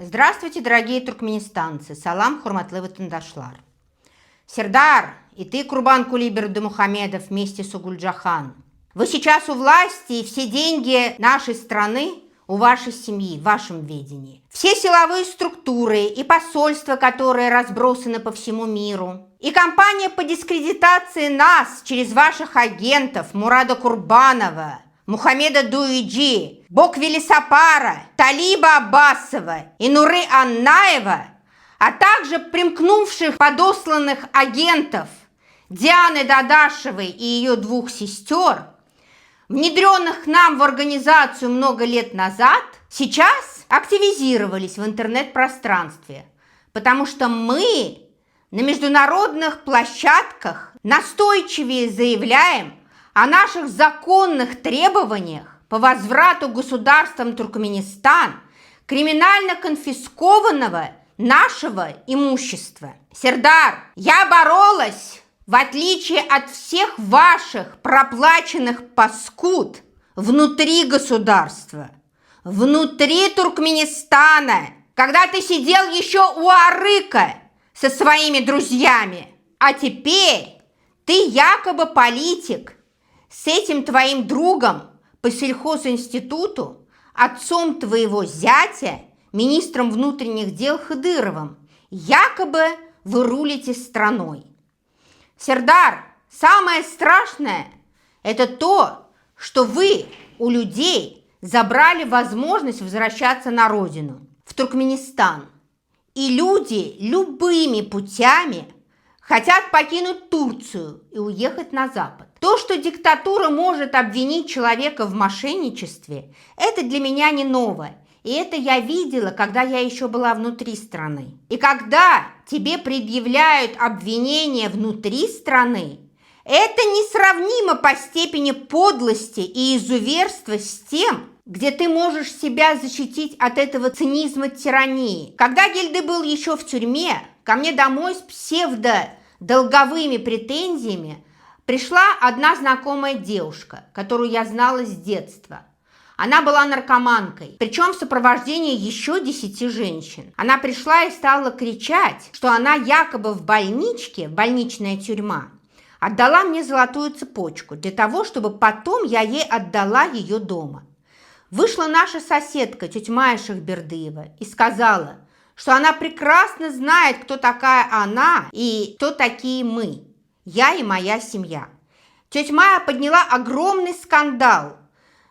Здравствуйте, дорогие туркменистанцы! Салам, хурматлы ватандашлар! Сердар, и ты, Курбан-Кули Бердымухамедов, вместе с Угуль-Джахан. Вы сейчас у власти, и все деньги нашей страны у вашей семьи, в вашем ведении. Все силовые структуры и посольства, которые разбросаны по всему миру. И кампания по дискредитации нас через ваших агентов Мурада Курбанова, Мухаммеда Дуиджи, Боквели Сапара, Талиба Аббасова и Нуры Аннаева, а также примкнувших подосланных агентов Дианы Дадашевой и ее двух сестер, внедренных к нам в организацию много лет назад, сейчас активизировались в интернет-пространстве, потому что мы на международных площадках настойчивее заявляем о наших законных требованиях по возврату государством Туркменистан криминально конфискованного нашего имущества. Сердар, я боролась, в отличие от всех ваших проплаченных паскуд, внутри государства, внутри Туркменистана, когда ты сидел еще у Арыка со своими друзьями, а теперь ты якобы политик, с этим твоим другом по сельхозинституту, отцом твоего зятя, министром внутренних дел Хыдыровым, якобы вы рулите страной. Сердар, самое страшное – это то, что вы у людей забрали возможность возвращаться на родину, в Туркменистан. И люди любыми путями хотят покинуть Турцию и уехать на Запад. То, что диктатура может обвинить человека в мошенничестве, это для меня не новое. И это я видела, когда я еще была внутри страны. И когда тебе предъявляют обвинения внутри страны, это несравнимо по степени подлости и изуверства с тем, где ты можешь себя защитить от этого цинизма тирании. Когда Гильды был еще в тюрьме, ко мне домой с псевдо-долговыми претензиями пришла одна знакомая девушка, которую я знала с детства. Она была наркоманкой, причем в сопровождении еще 10 женщин. Она пришла и стала кричать, что она якобы в больничке, больничная тюрьма, отдала мне золотую цепочку для того, чтобы потом я ей отдала ее дома. Вышла наша соседка, тетя Майя Шахбердыева, и сказала, что она прекрасно знает, кто такая она и кто такие мы, я и моя семья. Тетя Майя подняла огромный скандал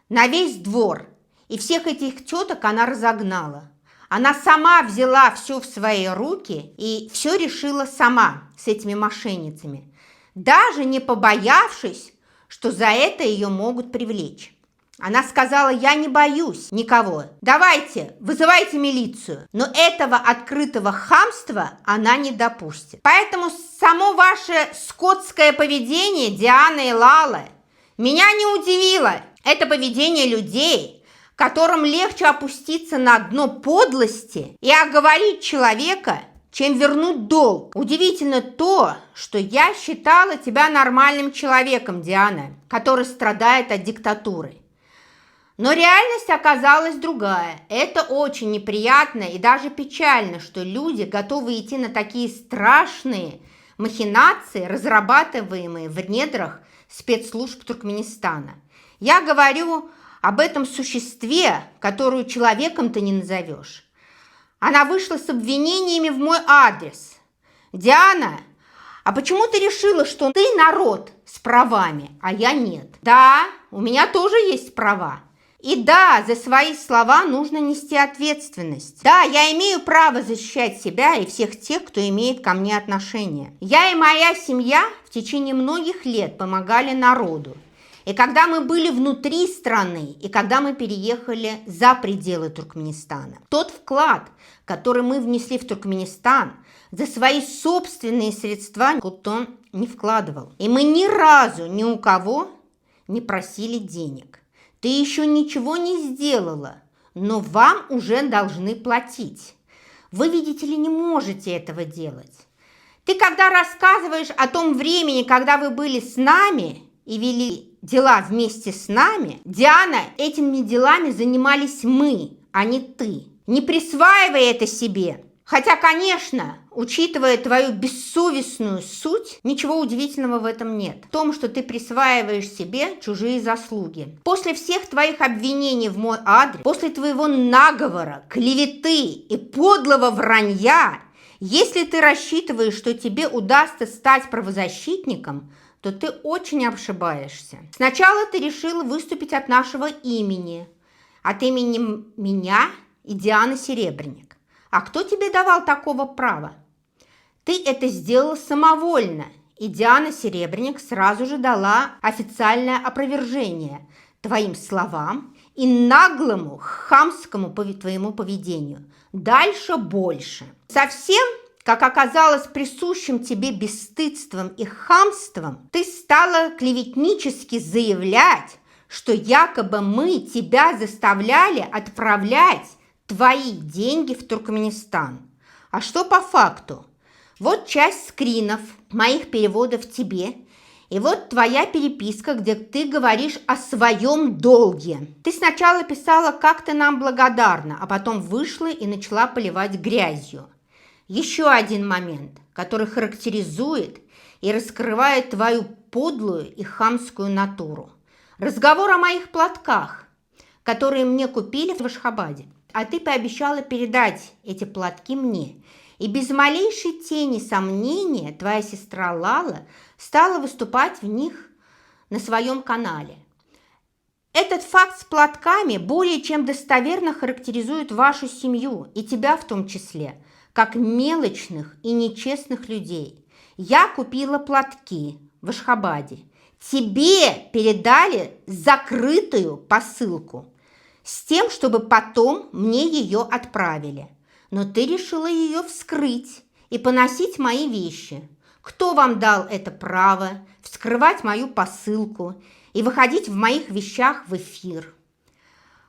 на весь двор, и всех этих теток она разогнала. Она сама взяла все в свои руки и все решила сама с этими мошенницами, даже не побоявшись, что за это ее могут привлечь. Она сказала: я не боюсь никого, давайте, вызывайте милицию. Но этого открытого хамства она не допустит. Поэтому само ваше скотское поведение, Диана и Лала, меня не удивило. Это поведение людей, которым легче опуститься на дно подлости и оговорить человека, чем вернуть долг. Удивительно то, что я считала тебя нормальным человеком, Диана, который страдает от диктатуры. Но реальность оказалась другая. Это очень неприятно и даже печально, что люди готовы идти на такие страшные махинации, разрабатываемые в недрах спецслужб Туркменистана. Я говорю об этом существе, которую человеком ты не назовешь. Она вышла с обвинениями в мой адрес. Диана, а почему ты решила, что ты народ с правами, а я нет? Да, у меня тоже есть права. И да, за свои слова нужно нести ответственность. Да, я имею право защищать себя и всех тех, кто имеет ко мне отношение. Я и моя семья в течение многих лет помогали народу. И когда мы были внутри страны, и когда мы переехали за пределы Туркменистана, тот вклад, который мы внесли в Туркменистан, за свои собственные средства никто не вкладывал. И мы ни разу ни у кого не просили денег. Ты еще ничего не сделала, но вам уже должны платить. Вы, видите ли, не можете этого делать. Ты когда рассказываешь о том времени, когда вы были с нами и вели дела вместе с нами, Диана, этими делами занимались мы, а не ты. Не присваивай это себе. Хотя, конечно, учитывая твою бессовестную суть, ничего удивительного в этом нет. В том, что ты присваиваешь себе чужие заслуги. После всех твоих обвинений в мой адрес, после твоего наговора, клеветы и подлого вранья, если ты рассчитываешь, что тебе удастся стать правозащитником, то ты очень ошибаешься. Сначала ты решила выступить от нашего имени, от имени меня и Дианы Серебренник. А кто тебе давал такого права? Ты это сделала самовольно, и Диана Серебренник сразу же дала официальное опровержение твоим словам и наглому, хамскому твоему поведению. Дальше больше. Совсем, как оказалось, присущим тебе бесстыдством и хамством, ты стала клеветнически заявлять, что якобы мы тебя заставляли отправлять твои деньги в Туркменистан. А что по факту? Вот часть скринов моих переводов тебе, и вот твоя переписка, где ты говоришь о своем долге. Ты сначала писала, как ты нам благодарна, а потом вышла и начала поливать грязью. Еще один момент, который характеризует и раскрывает твою подлую и хамскую натуру. Разговор о моих платках, которые мне купили в Ашхабаде. А ты пообещала передать эти платки мне. И без малейшей тени сомнения твоя сестра Лала стала выступать в них на своем канале. Этот факт с платками более чем достоверно характеризует вашу семью, и тебя в том числе, как мелочных и нечестных людей. Я купила платки в Ашхабаде. Тебе передали закрытую посылку с тем, чтобы потом мне ее отправили. Но ты решила ее вскрыть и поносить мои вещи. Кто вам дал это право вскрывать мою посылку и выходить в моих вещах в эфир?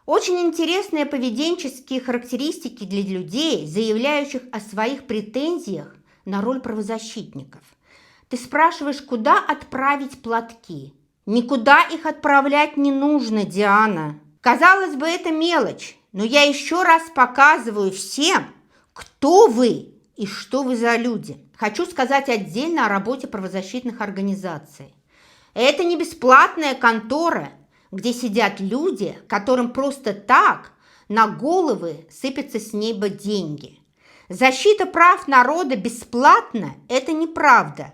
Очень интересные поведенческие характеристики для людей, заявляющих о своих претензиях на роль правозащитников. Ты спрашиваешь, куда отправить платки? Никуда их отправлять не нужно, Диана. Казалось бы, это мелочь, но я еще раз показываю всем, кто вы и что вы за люди. Хочу сказать отдельно о работе правозащитных организаций. Это не бесплатная контора, где сидят люди, которым просто так на головы сыпятся с неба деньги. Защита прав народа бесплатно – это неправда.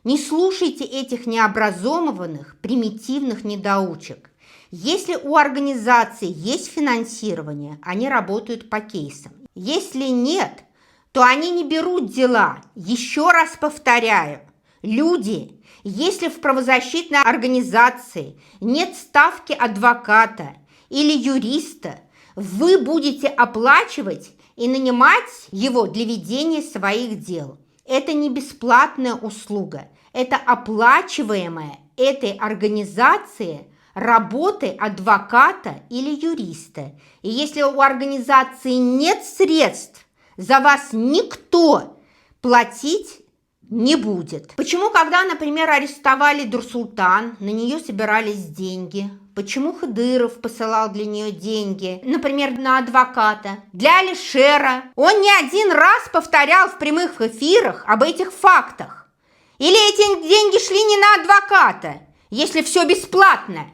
Не слушайте этих необразованных, примитивных недоучек. Если у организации есть финансирование, они работают по кейсам. Если нет, то они не берут дела. Еще раз повторяю, люди, если в правозащитной организации нет ставки адвоката или юриста, вы будете оплачивать и нанимать его для ведения своих дел. Это не бесплатная услуга, это оплачиваемая этой организацией работы адвоката или юриста. И если у организации нет средств, за вас никто платить не будет. Почему, когда, например, арестовали Дурсултан, на нее собирались деньги? Почему Хыдыров посылал для нее деньги, например, на адвоката? Для Алишера. Он не один раз повторял в прямых эфирах об этих фактах. Или эти деньги шли не на адвоката, если все бесплатно?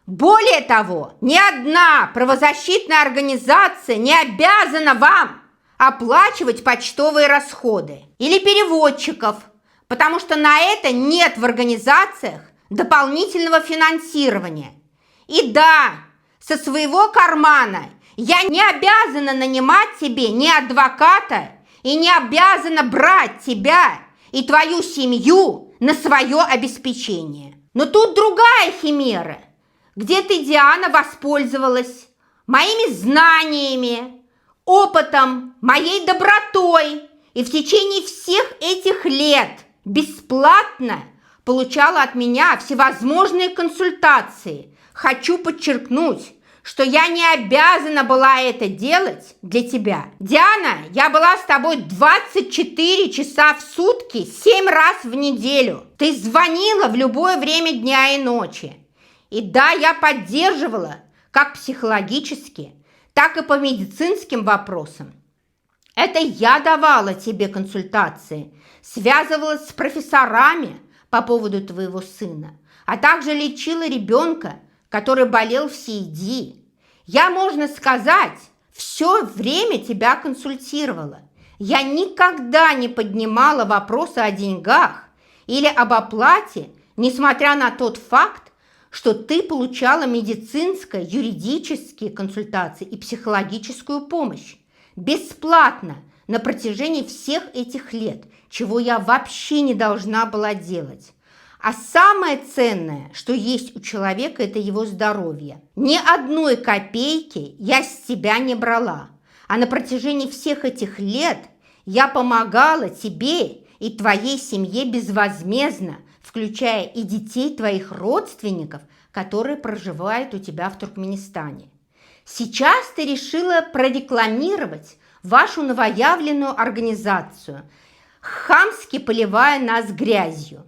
Более того, ни одна правозащитная организация не обязана вам оплачивать почтовые расходы или переводчиков, потому что на это нет в организациях дополнительного финансирования. И да, со своего кармана я не обязана нанимать тебе ни адвоката и не обязана брать тебя и твою семью на свое обеспечение. Но тут другая химера, где ты, Диана, воспользовалась моими знаниями, опытом, моей добротой и в течение всех этих лет бесплатно получала от меня всевозможные консультации. Хочу подчеркнуть, что я не обязана была это делать для тебя. Диана, я была с тобой 24 часа в сутки, 7 раз в неделю. Ты звонила в любое время дня и ночи. И да, я поддерживала, как психологически, так и по медицинским вопросам. Это я давала тебе консультации, связывалась с профессорами по поводу твоего сына, а также лечила ребенка, который болел в СИЭДИ. Я, можно сказать, все время тебя консультировала. Я никогда не поднимала вопросы о деньгах или об оплате, несмотря на тот факт, что ты получала медицинские, юридические консультации и психологическую помощь бесплатно на протяжении всех этих лет, чего я вообще не должна была делать. А самое ценное, что есть у человека, это его здоровье. Ни одной копейки я с тебя не брала. А на протяжении всех этих лет я помогала тебе и твоей семье безвозмездно, включая и детей твоих родственников, которые проживают у тебя в Туркменистане. Сейчас ты решила прорекламировать вашу новоявленную организацию, хамски поливая нас грязью.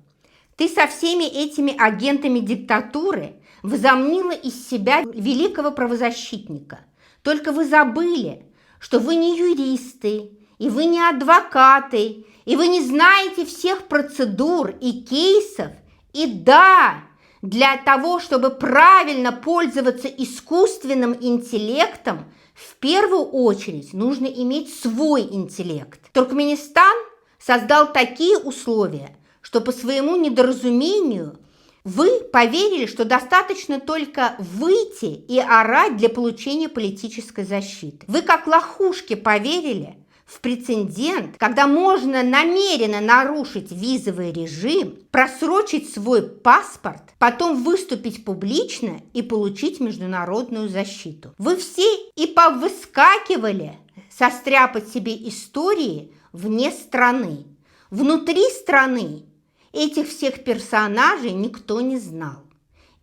Ты со всеми этими агентами диктатуры возомнила из себя великого правозащитника. Только вы забыли, что вы не юристы, и вы не адвокаты, и вы не знаете всех процедур и кейсов. И да, для того, чтобы правильно пользоваться искусственным интеллектом, в первую очередь нужно иметь свой интеллект. Туркменистан создал такие условия, что по своему недоразумению вы поверили, что достаточно только выйти и орать для получения политической защиты. Вы как лохушки поверили в прецедент, когда можно намеренно нарушить визовый режим, просрочить свой паспорт, потом выступить публично и получить международную защиту. Вы все и повыскакивали состряпать себе истории вне страны. Внутри страны этих всех персонажей никто не знал.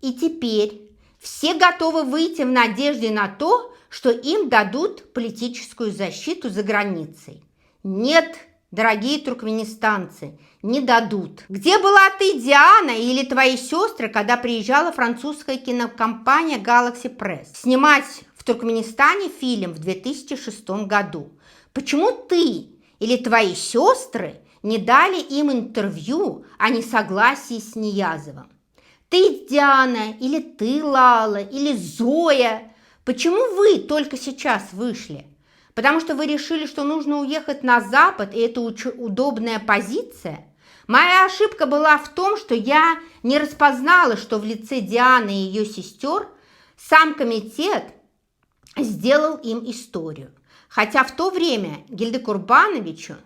И теперь все готовы выйти в надежде на то, что им дадут политическую защиту за границей. Нет, дорогие туркменистанцы, не дадут. Где была ты, Диана, или твои сестры, когда приезжала французская кинокомпания Galaxy Press снимать в Туркменистане фильм в 2006 году? Почему ты или твои сестры не дали им интервью о несогласии с Ниязовым? Ты, Диана, или ты, Лала, или Зоя, почему вы только сейчас вышли? Потому что вы решили, что нужно уехать на Запад, и это удобная позиция? Моя ошибка была в том, что я не распознала, что в лице Дианы и ее сестер сам комитет сделал им историю. Хотя в то время Гильде Курбановичу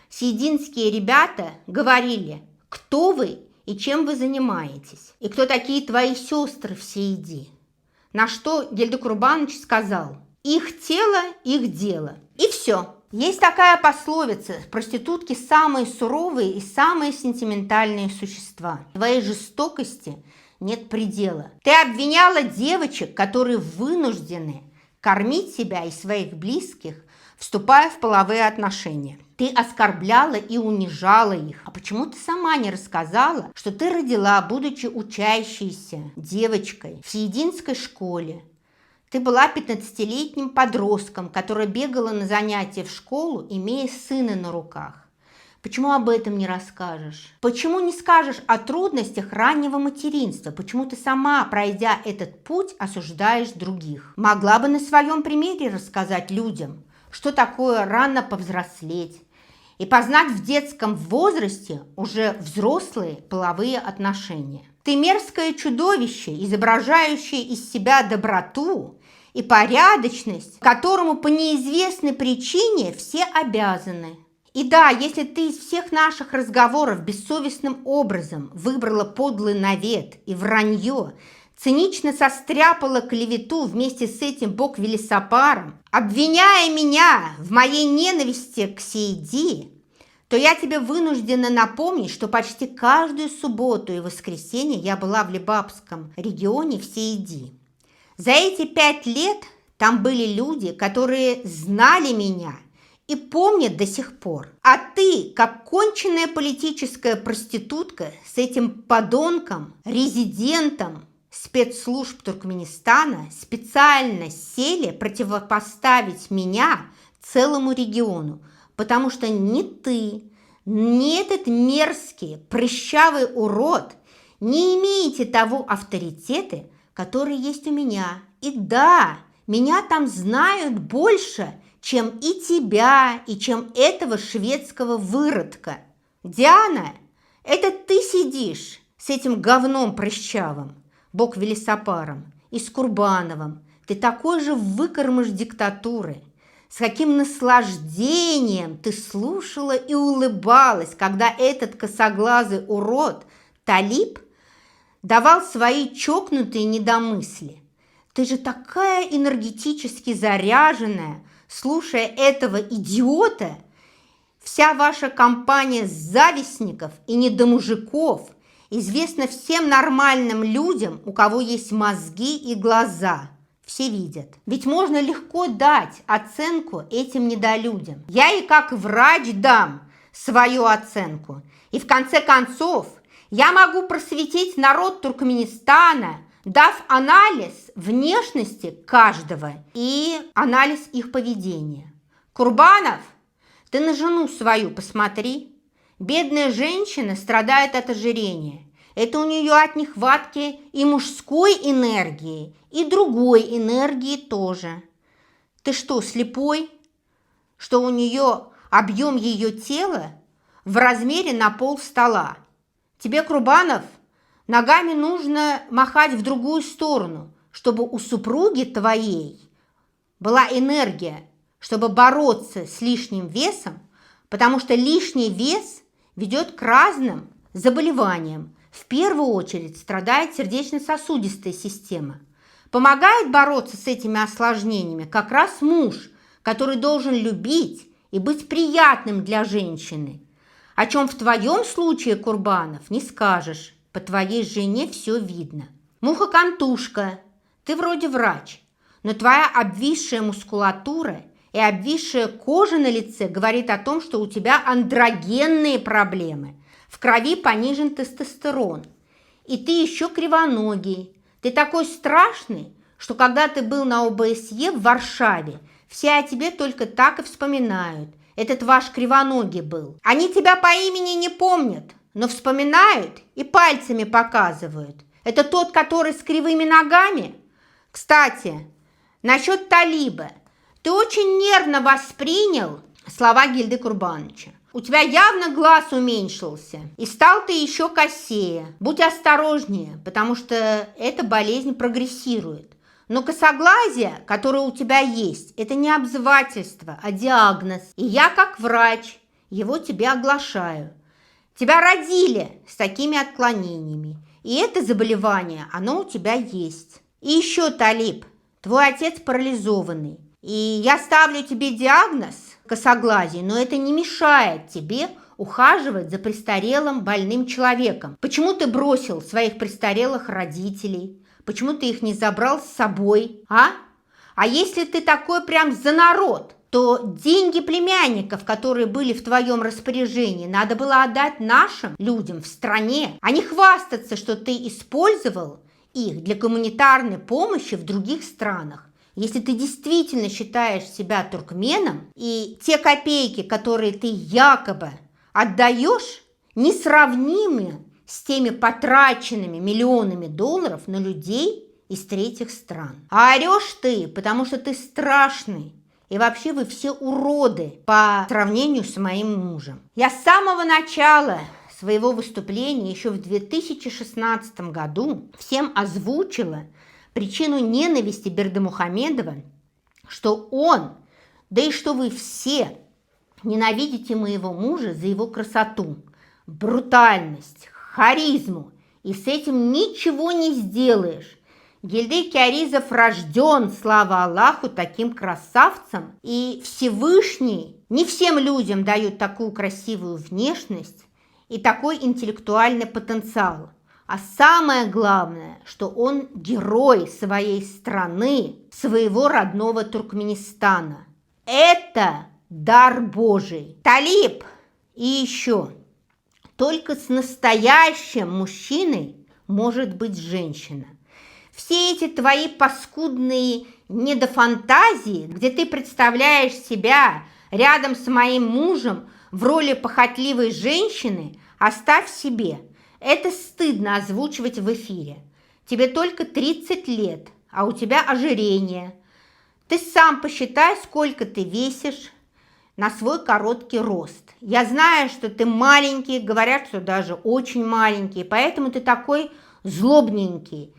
сиединские ребята говорили, кто вы и чем вы занимаетесь, и кто такие твои сестры в СИЭДИ. На что Гильде Курбанович сказал: их тело, их дело. И все. Есть такая пословица: проститутки самые суровые и самые сентиментальные существа. Твоей жестокости нет предела. Ты обвиняла девочек, которые вынуждены кормить себя и своих близких, вступая в половые отношения. Ты оскорбляла и унижала их. А почему ты сама не рассказала, что ты родила, будучи учащейся девочкой в сиединской школе? Ты была 15-летним подростком, которая бегала на занятия в школу, имея сына на руках. Почему об этом не расскажешь? Почему не скажешь о трудностях раннего материнства? Почему ты сама, пройдя этот путь, осуждаешь других? Могла бы на своем примере рассказать людям, что такое рано повзрослеть и познать в детском возрасте уже взрослые половые отношения. Ты мерзкое чудовище, изображающее из себя доброту и порядочность, которому по неизвестной причине все обязаны. И да, если ты из всех наших разговоров бессовестным образом выбрала подлый навет и вранье, цинично состряпала клевету вместе с этим бог-велесапаром, обвиняя меня в моей ненависти к СИЭДИ, то я тебе вынуждена напомнить, что почти каждую субботу и воскресенье я была в Лебабском регионе в СИЭДИ. За эти 5 лет там были люди, которые знали меня и помнят до сих пор. А ты, как конченная политическая проститутка с этим подонком, резидентом спецслужб Туркменистана специально сели противопоставить меня целому региону, потому что ни ты, ни этот мерзкий, прыщавый урод не имеете того авторитета, который есть у меня. И да, меня там знают больше, чем и тебя, и чем этого шведского выродка. Диана, это ты сидишь с этим говном прыщавым, Бок-Велесапаром, и с Курбановым. Ты такой же выкормыш диктатуры. С каким наслаждением ты слушала и улыбалась, когда этот косоглазый урод Талиб давал свои чокнутые недомысли. Ты же такая энергетически заряженная, слушая этого идиота. Вся ваша компания завистников и недомужиков известна всем нормальным людям, у кого есть мозги и глаза. Все видят. Ведь можно легко дать оценку этим недолюдям. Я и как врач дам свою оценку. И в конце концов я могу просветить народ Туркменистана, дав анализ внешности каждого и анализ их поведения. Курбанов, ты на жену свою посмотри. Бедная женщина страдает от ожирения. Это у нее от нехватки и мужской энергии, и другой энергии тоже. Ты что, слепой? Что у нее объем ее тела в размере на пол стола? Тебе, Курбанов, ногами нужно махать в другую сторону, чтобы у супруги твоей была энергия, чтобы бороться с лишним весом, потому что лишний вес ведет к разным заболеваниям. В первую очередь страдает сердечно-сосудистая система. Помогает бороться с этими осложнениями как раз муж, который должен любить и быть приятным для женщины. О чем в твоем случае, Курбанов, не скажешь. По твоей жене все видно. Муха-контушка, ты вроде врач, но твоя обвисшая мускулатура и обвисшая кожа на лице говорит о том, что у тебя андрогенные проблемы. В крови понижен тестостерон. И ты еще кривоногий. Ты такой страшный, что когда ты был на ОБСЕ в Варшаве, все о тебе только так и вспоминают. Этот ваш кривоногий был. Они тебя по имени не помнят, но вспоминают и пальцами показывают. Это тот, который с кривыми ногами? Кстати, насчет Талиба. Ты очень нервно воспринял слова Гильды Курбановича. У тебя явно глаз уменьшился, и стал ты еще косее. Будь осторожнее, потому что эта болезнь прогрессирует. Но косоглазие, которое у тебя есть, это не обзывательство, а диагноз. И я, как врач, его тебе оглашаю. Тебя родили с такими отклонениями, и это заболевание, оно у тебя есть. И еще, Талиб, твой отец парализованный. И я ставлю тебе диагноз косоглазие, но это не мешает тебе ухаживать за престарелым больным человеком. Почему ты бросил своих престарелых родителей? Почему ты их не забрал с собой, а? А если ты такой прям за народ, то деньги племянников, которые были в твоем распоряжении, надо было отдать нашим людям в стране, а не хвастаться, что ты использовал их для гуманитарной помощи в других странах. Если ты действительно считаешь себя туркменом, и те копейки, которые ты якобы отдаешь, несравнимы с теми потраченными миллионами долларов на людей из третьих стран. А орешь ты, потому что ты страшный. И вообще вы все уроды по сравнению с моим мужем. Я с самого начала своего выступления, еще в 2016 году, всем озвучила причину ненависти Бердымухамедова, что он, да и что вы все ненавидите моего мужа за его красоту, брутальность, харизму, и с этим ничего не сделаешь. Гильдей Киаризов рожден, слава Аллаху, таким красавцем, и Всевышний не всем людям дает такую красивую внешность и такой интеллектуальный потенциал. А самое главное, что он герой своей страны, своего родного Туркменистана. Это дар Божий. Талиб, и еще, только с настоящим мужчиной может быть женщина. Все эти твои паскудные недофантазии, где ты представляешь себя рядом с моим мужем в роли похотливой женщины, оставь себе. Это стыдно озвучивать в эфире. Тебе только 30 лет, а у тебя ожирение. Ты сам посчитай, сколько ты весишь на свой короткий рост. Я знаю, что ты маленький, говорят, что даже очень маленький, поэтому ты такой злобненький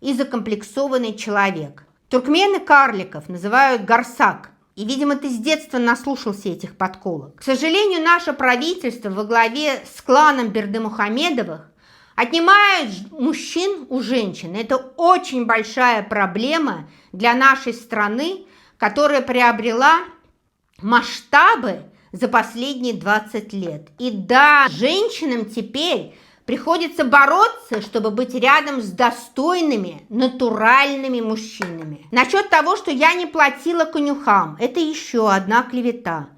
и закомплексованный человек. Туркмены карликов называют гарсак, и, видимо, ты с детства наслушался этих подколок. К сожалению, наше правительство во главе с кланом Бердымухамедовых отнимает мужчин у женщин. Это очень большая проблема для нашей страны, которая приобрела масштабы за последние 20 лет. И да, женщинам теперь приходится бороться, чтобы быть рядом с достойными, натуральными мужчинами. Насчет того, что я не платила конюхам, это еще одна клевета,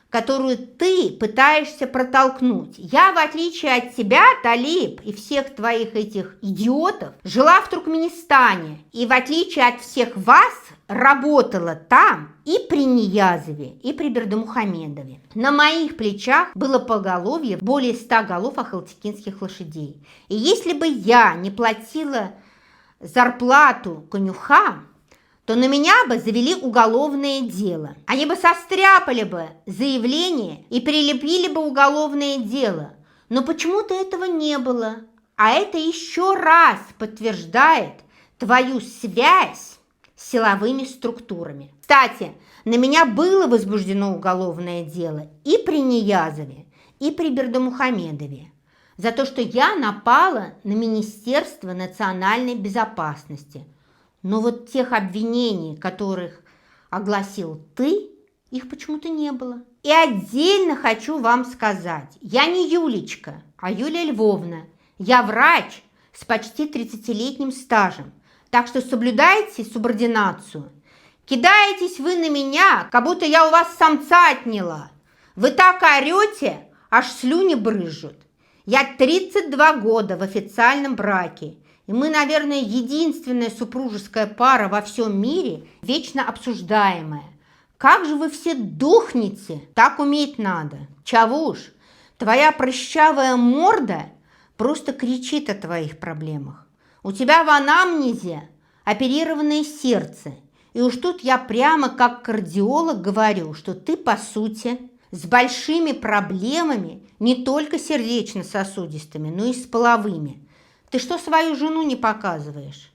которую ты пытаешься протолкнуть. Я, в отличие от тебя, Талиб, и всех твоих этих идиотов, жила в Туркменистане. И в отличие от всех вас, работала там и при Ниязове, и при Бердымухамедове. На моих плечах было поголовье более 100 голов ахалтекинских лошадей. И если бы я не платила зарплату конюхам, то на меня бы завели уголовное дело. Они бы состряпали бы заявление и прилепили бы уголовное дело. Но почему-то этого не было. А это еще раз подтверждает твою связь с силовыми структурами. Кстати, на меня было возбуждено уголовное дело и при Ниязове, и при Бердымухамедове за то, что я напала на Министерство национальной безопасности. Но вот тех обвинений, которых огласил ты, их почему-то не было. И отдельно хочу вам сказать, я не Юлечка, а Юлия Львовна. Я врач с почти 30-летним стажем. Так что соблюдайте субординацию. Кидаетесь вы на меня, как будто я у вас самца отняла. Вы так орете, аж слюни брызжут. Я 32 года в официальном браке. И мы, наверное, единственная супружеская пара во всем мире, вечно обсуждаемая. Как же вы все дохнете? Так уметь надо. Чавуш, твоя прыщавая морда просто кричит о твоих проблемах. У тебя в анамнезе оперированное сердце. И уж тут я прямо как кардиолог говорю, что ты, по сути, с большими проблемами, не только сердечно-сосудистыми, но и с половыми. Ты что, свою жену не показываешь?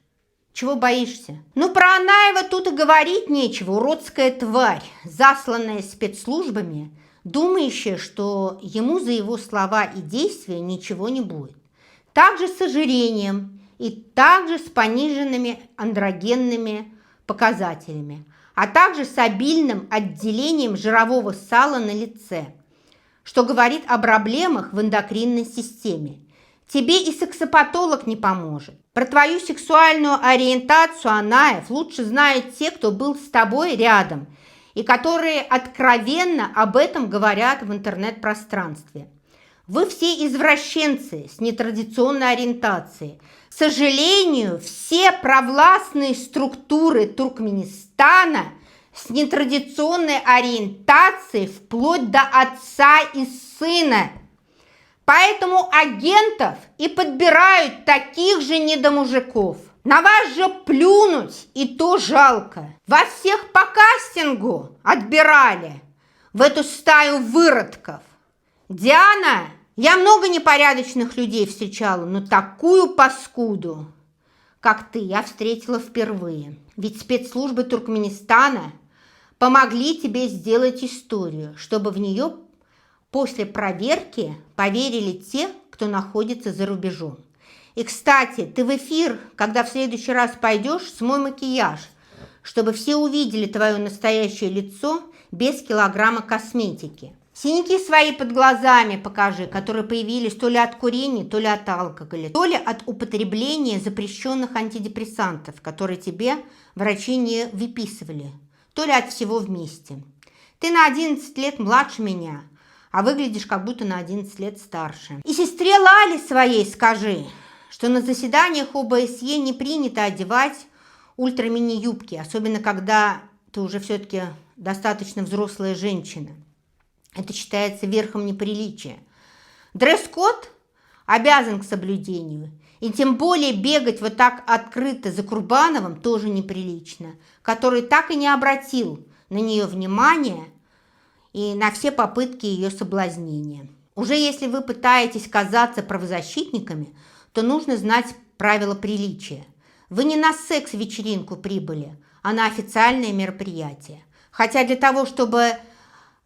Чего боишься? Ну, про Анаева тут и говорить нечего. Уродская тварь, засланная спецслужбами, думающая, что ему за его слова и действия ничего не будет. Также с ожирением и также с пониженными андрогенными показателями, а также с обильным отделением жирового сала на лице, что говорит о проблемах в эндокринной системе. Тебе и сексопатолог не поможет. Про твою сексуальную ориентацию, Анаев, лучше знают те, кто был с тобой рядом и которые откровенно об этом говорят в интернет-пространстве. Вы все извращенцы с нетрадиционной ориентацией. К сожалению, все провластные структуры Туркменистана с нетрадиционной ориентацией вплоть до отца и сына. Поэтому агентов и подбирают таких же недомужиков. На вас же плюнуть и то жалко. Вас всех по кастингу отбирали в эту стаю выродков. Диана, я много непорядочных людей встречала, но такую паскуду, как ты, я встретила впервые. Ведь спецслужбы Туркменистана помогли тебе сделать историю, чтобы в нее после проверки поверили те, кто находится за рубежом. И, кстати, ты в эфир, когда в следующий раз пойдешь, смой макияж, чтобы все увидели твое настоящее лицо без килограмма косметики. Синяки свои под глазами покажи, которые появились то ли от курения, то ли от алкоголя, то ли от употребления запрещенных антидепрессантов, которые тебе врачи не выписывали, то ли от всего вместе. Ты на 11 лет младше меня, а выглядишь как будто на 11 лет старше. И сестре Лале своей скажи, что на заседаниях ОБСЕ не принято одевать ультра-мини-юбки, особенно когда ты уже все-таки достаточно взрослая женщина. Это считается верхом неприличия. Дресс-код обязан к соблюдению. И тем более бегать вот так открыто за Курбановым тоже неприлично, который так и не обратил на нее внимания и на все попытки ее соблазнения. Уже если вы пытаетесь казаться правозащитниками, то нужно знать правила приличия. Вы не на секс-вечеринку прибыли, а на официальное мероприятие. Хотя для того, чтобы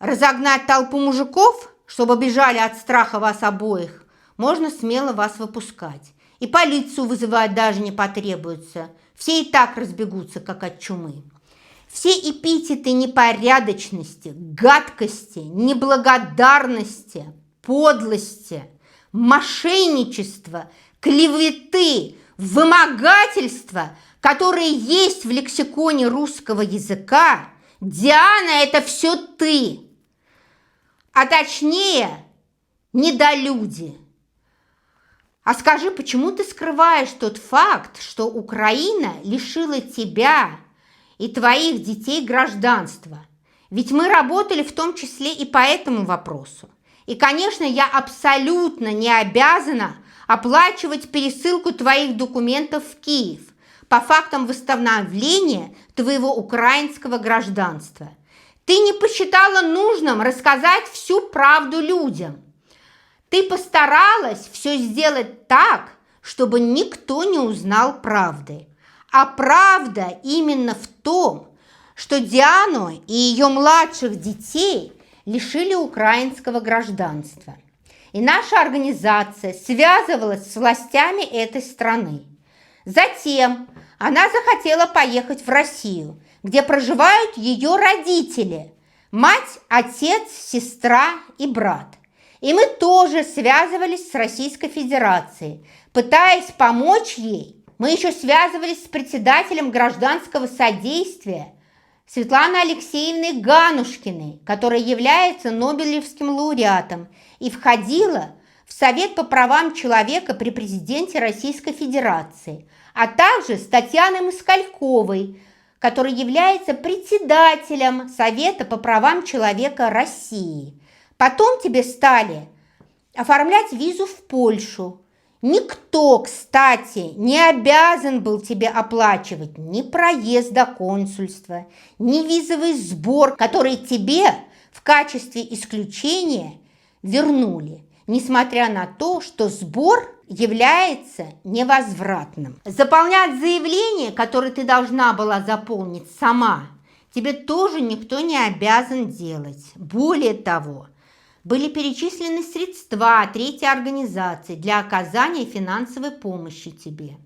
разогнать толпу мужиков, чтобы бежали от страха вас обоих, можно смело вас выпускать. И полицию вызывать даже не потребуется. Все и так разбегутся, как от чумы. Все эпитеты непорядочности, гадкости, неблагодарности, подлости, мошенничества, клеветы, вымогательства, которые есть в лексиконе русского языка, Диана, это все ты. А точнее, недолюди. А скажи, почему ты скрываешь тот факт, что Украина лишила тебя и твоих детей гражданства? Ведь мы работали в том числе и по этому вопросу. И, конечно, я абсолютно не обязана оплачивать пересылку твоих документов в Киев по фактам восстановления твоего украинского гражданства. Ты не посчитала нужным рассказать всю правду людям. Ты постаралась все сделать так, чтобы никто не узнал правды. А правда именно в том, что Диану и ее младших детей лишили украинского гражданства. И наша организация связывалась с властями этой страны. Затем она захотела поехать в Россию, где проживают ее родители – мать, отец, сестра и брат. И мы тоже связывались с Российской Федерацией, пытаясь помочь ей. Мы еще связывались с председателем гражданского содействия Светланой Алексеевной Ганушкиной, которая является Нобелевским лауреатом и входила в Совет по правам человека при президенте Российской Федерации, а также с Татьяной Москальковой, который является председателем Совета по правам человека России. Потом тебе стали оформлять визу в Польшу. Никто, кстати, не обязан был тебе оплачивать ни проезд до консульства, ни визовый сбор, который тебе в качестве исключения вернули, несмотря на то, что сбор является невозвратным. Заполнять заявление, которое ты должна была заполнить сама, тебе тоже никто не обязан делать. Более того, были перечислены средства третьей организации для оказания финансовой помощи тебе.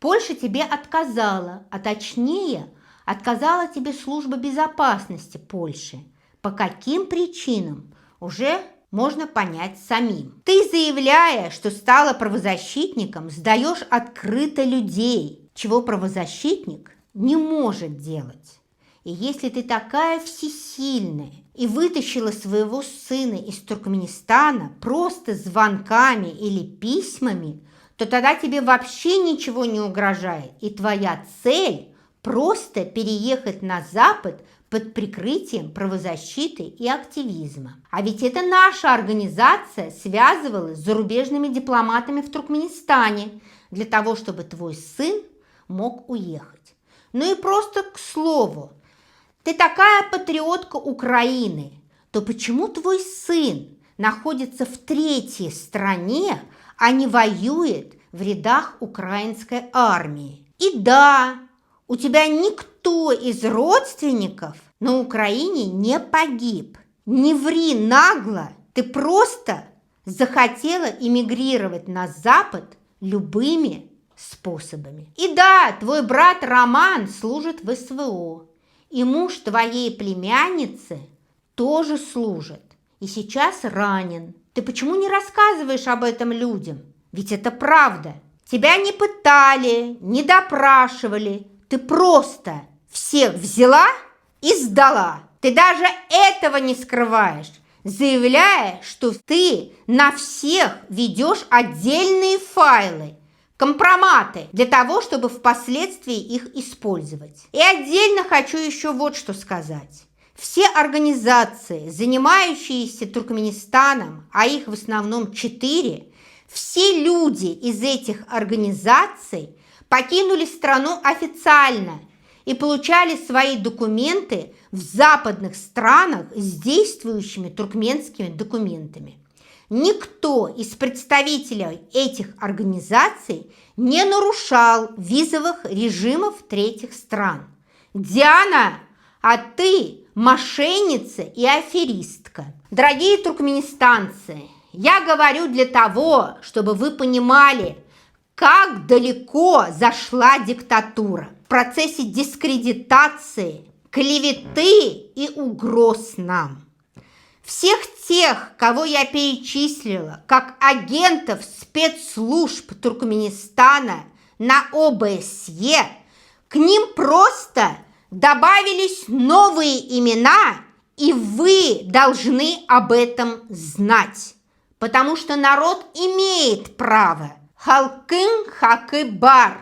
Польша тебе отказала, а точнее отказала тебе служба безопасности Польши. По каким причинам уже можно понять самим. Ты, заявляя, что стала правозащитником, сдаешь открыто людей, чего правозащитник не может делать. И если ты такая всесильная и вытащила своего сына из Туркменистана просто звонками или письмами, то тогда тебе вообще ничего не угрожает. И твоя цель просто переехать на Запад под прикрытием правозащиты и активизма. А ведь это наша организация связывалась с зарубежными дипломатами в Туркменистане для того, чтобы твой сын мог уехать. Ну и просто к слову, ты такая патриотка Украины, то почему твой сын находится в третьей стране, а не воюет в рядах украинской армии? И да, у тебя никто из родственников на Украине не погиб. Не ври нагло, ты просто захотела эмигрировать на Запад любыми способами. И да, твой брат Роман служит в СВО. И муж твоей племянницы тоже служит. И сейчас ранен. Ты почему не рассказываешь об этом людям? Ведь это правда. Тебя не пытали, не допрашивали. Ты просто всех взяла и сдала. Ты даже этого не скрываешь, заявляя, что ты на всех ведешь отдельные файлы. компроматы для того, чтобы впоследствии их использовать. И отдельно хочу еще вот что сказать. Все организации, занимающиеся Туркменистаном, а их в основном 4, все люди из этих организаций покинули страну официально и получали свои документы в западных странах с действующими туркменскими документами. Никто из представителей этих организаций не нарушал визовых режимов третьих стран. Диана, а ты мошенница и аферистка. Дорогие туркменистанцы, я говорю для того, чтобы вы понимали, как далеко зашла диктатура в процессе дискредитации, клеветы и угроз нам. Всех тех, кого я перечислила как агентов спецслужб Туркменистана на ОБСЕ, к ним просто добавились новые имена, и вы должны об этом знать, потому что народ имеет право. Халкын хакы бар.